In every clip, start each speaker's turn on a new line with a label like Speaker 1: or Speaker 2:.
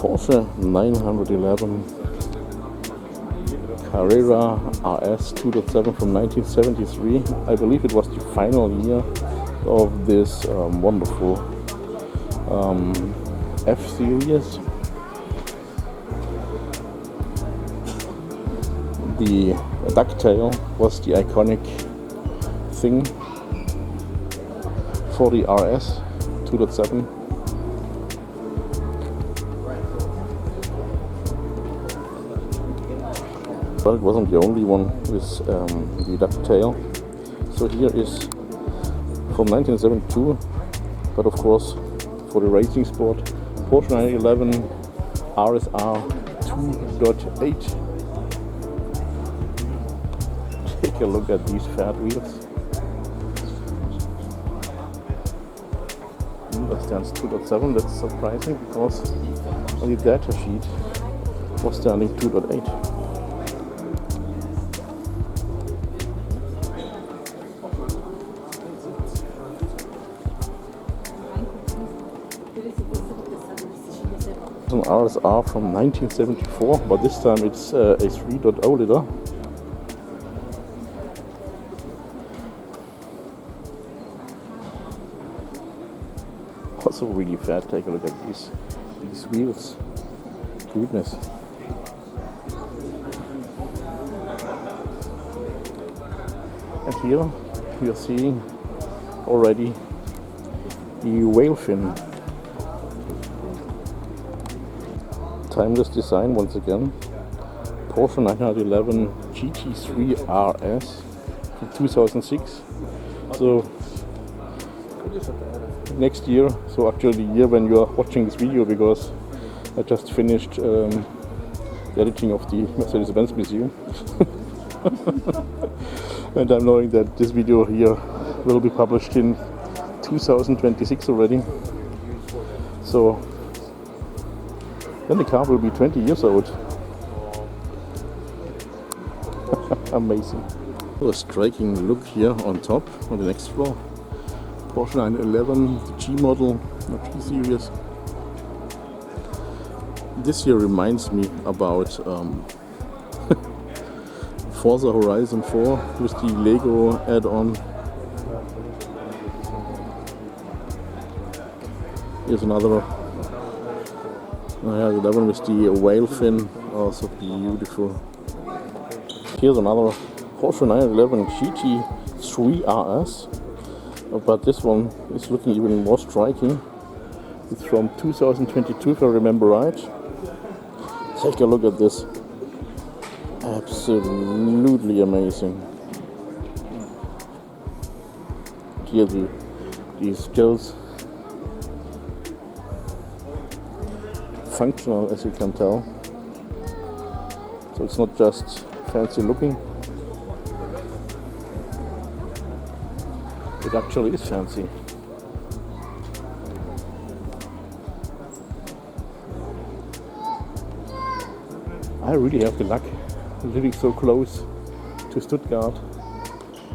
Speaker 1: Porsche 911 Carrera RS 2.7 from 1973. I believe it was the final year of this wonderful F-Series. The ducktail was the iconic thing for the RS 2.7. But it wasn't the only one with the ducktail. So here is from 1972, but of course for the racing sport, Porsche 911 RSR 2.8. Take a look at these fat wheels. That stands 2.7. That's surprising because on the data sheet was standing 2.8. An RSR from 1974, but this time it's a 3.0 liter. Also really fat. Take a look at these wheels. Goodness. And here we are seeing already the whale fin. Timeless design once again. Porsche 911 GT3 RS from 2006. So next year, so actually the year when you are watching this video, because I just finished the editing of the Mercedes-Benz Museum. And I'm knowing that this video here will be published in 2026 already. So then the car will be 20 years old. Amazing. A striking look here on top, on the next floor. Porsche 911, the G model, the G series. This here reminds me about Forza Horizon 4 with the Lego add-on. Here's another. Yeah, that one with the whale fin, also beautiful. Here's another Porsche 911 GT3 RS, but this one is looking even more striking. It's from 2022, if I remember right. Take a look at this. Absolutely amazing. Here the skills. Functional, as you can tell. So it's not just fancy looking. It actually is fancy. I really have the luck living so close to Stuttgart,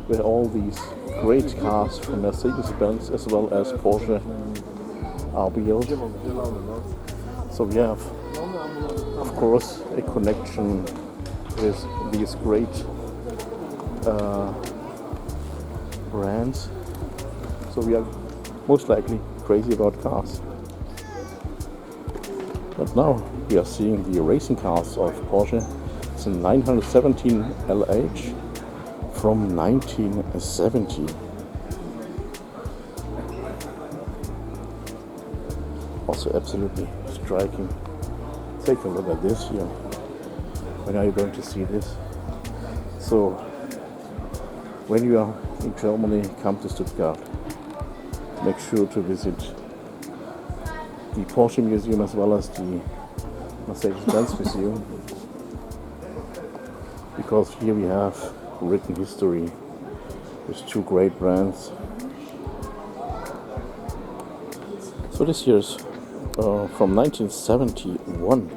Speaker 1: where all these great cars from Mercedes-Benz as well as Porsche are built. So we have, of course, a connection with these great brands. So we are most likely crazy about cars. But now we are seeing the racing cars of Porsche. It's a 917 LH from 1970. Also absolutely striking. Take a look at this here. When are you going to see this? So when you are in Germany, come to Stuttgart. Make sure to visit the Porsche Museum as well as the Mercedes-Benz Museum, because here we have written history with two great brands. So this year's from 1971,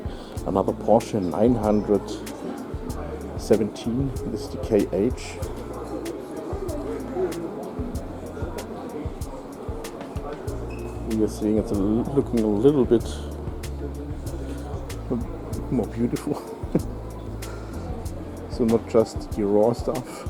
Speaker 1: another Porsche 917. This is the KH. We are seeing it's looking a little bit more beautiful. So not just the raw stuff.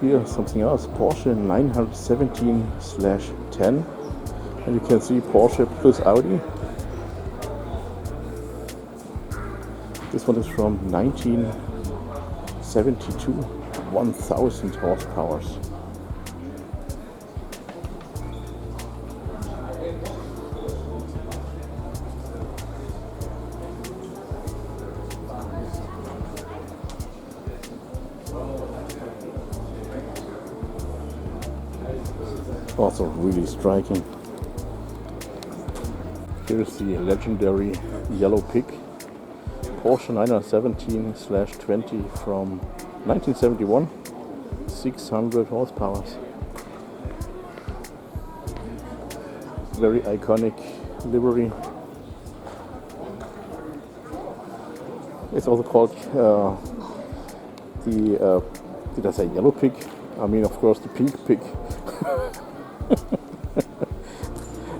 Speaker 1: Here something else, Porsche 917/10, and you can see Porsche plus Audi. This one is from 1972, 1000 horsepower. Also really striking. Here's the legendary yellow pig, Porsche 917/20 from 1971, 600 horsepower. Very iconic livery. It's also called did I say yellow pig? I mean, of course, the pink pig.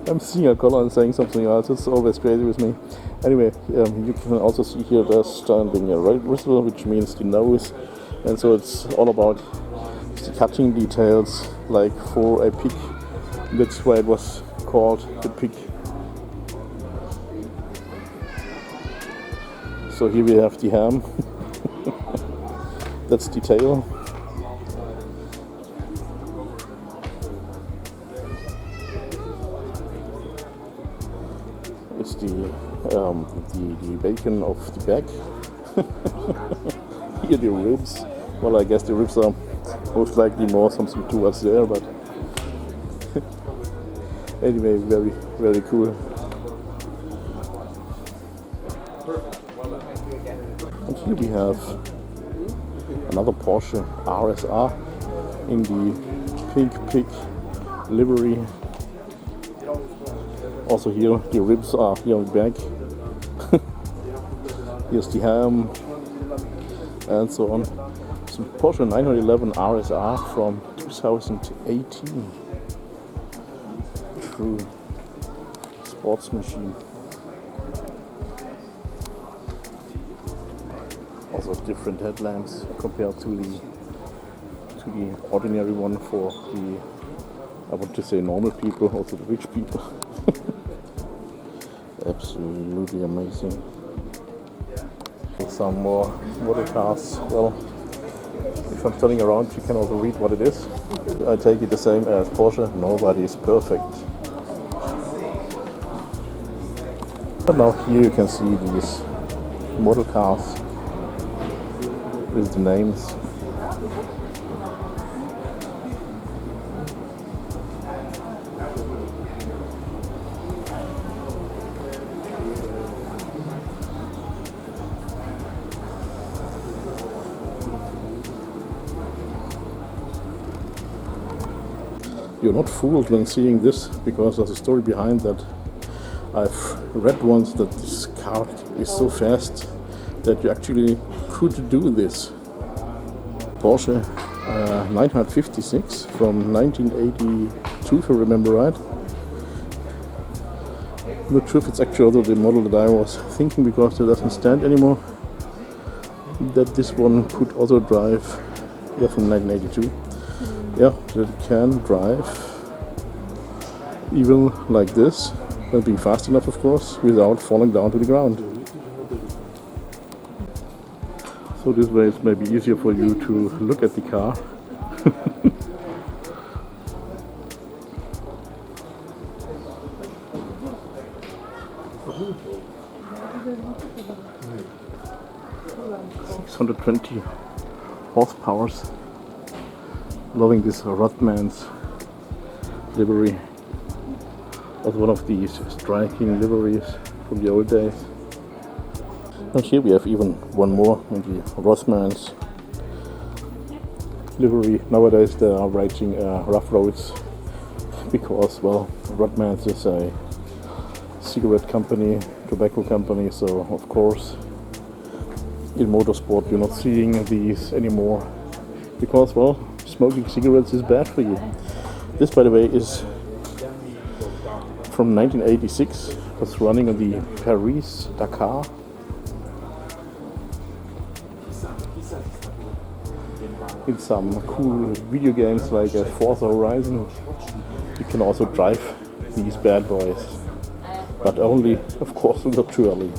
Speaker 1: I'm seeing a color and saying something else. It's always crazy with me. Anyway, you can also see here the standing red whistle, which means the nose, and so it's all about the cutting details, like for a pig. That's why it was called the pig. So here we have the ham. That's the tail. It's the bacon of the back. Here the ribs. Well, I guess the ribs are most likely more something towards there, but anyway, very, very cool. And here we have another Porsche RSR in the pink pig livery. Also here, the ribs are here on the back. Here's the ham, and so on. It's a Porsche 911 RSR from 2018. True sports machine. Also different headlamps compared to the ordinary one for the, I want to say, normal people, also the rich people. Absolutely amazing. Some more model cars. Well, if I'm turning around, you can also read what it is. I take it the same as Porsche. Nobody is perfect. But now here you can see these model cars with the names. You're not fooled when seeing this, because there's a story behind that. I've read once that this car is so fast that you actually could do this. Porsche 956 from 1982, if I remember right. Not sure if it's actually also the model that I was thinking, because it doesn't stand anymore. That this one could also drive, yeah, from 1982. Yeah, that can drive even like this, but being fast enough, of course, without falling down to the ground. So this way it's maybe easier for you to look at the car. (620 horsepower). Loving this Rodman's livery. Also one of these striking liveries from the old days. And here we have even one more in the Rodman's livery. Nowadays they are writing rough roads because, well, Rodman's is a cigarette company, tobacco company, so of course in motorsport you're not seeing these anymore because, well, smoking cigarettes is bad for you. This, by the way, is from 1986. It was running on the Paris-Dakar. In some cool video games like Forza Horizon, you can also drive these bad boys, but only, of course, virtually.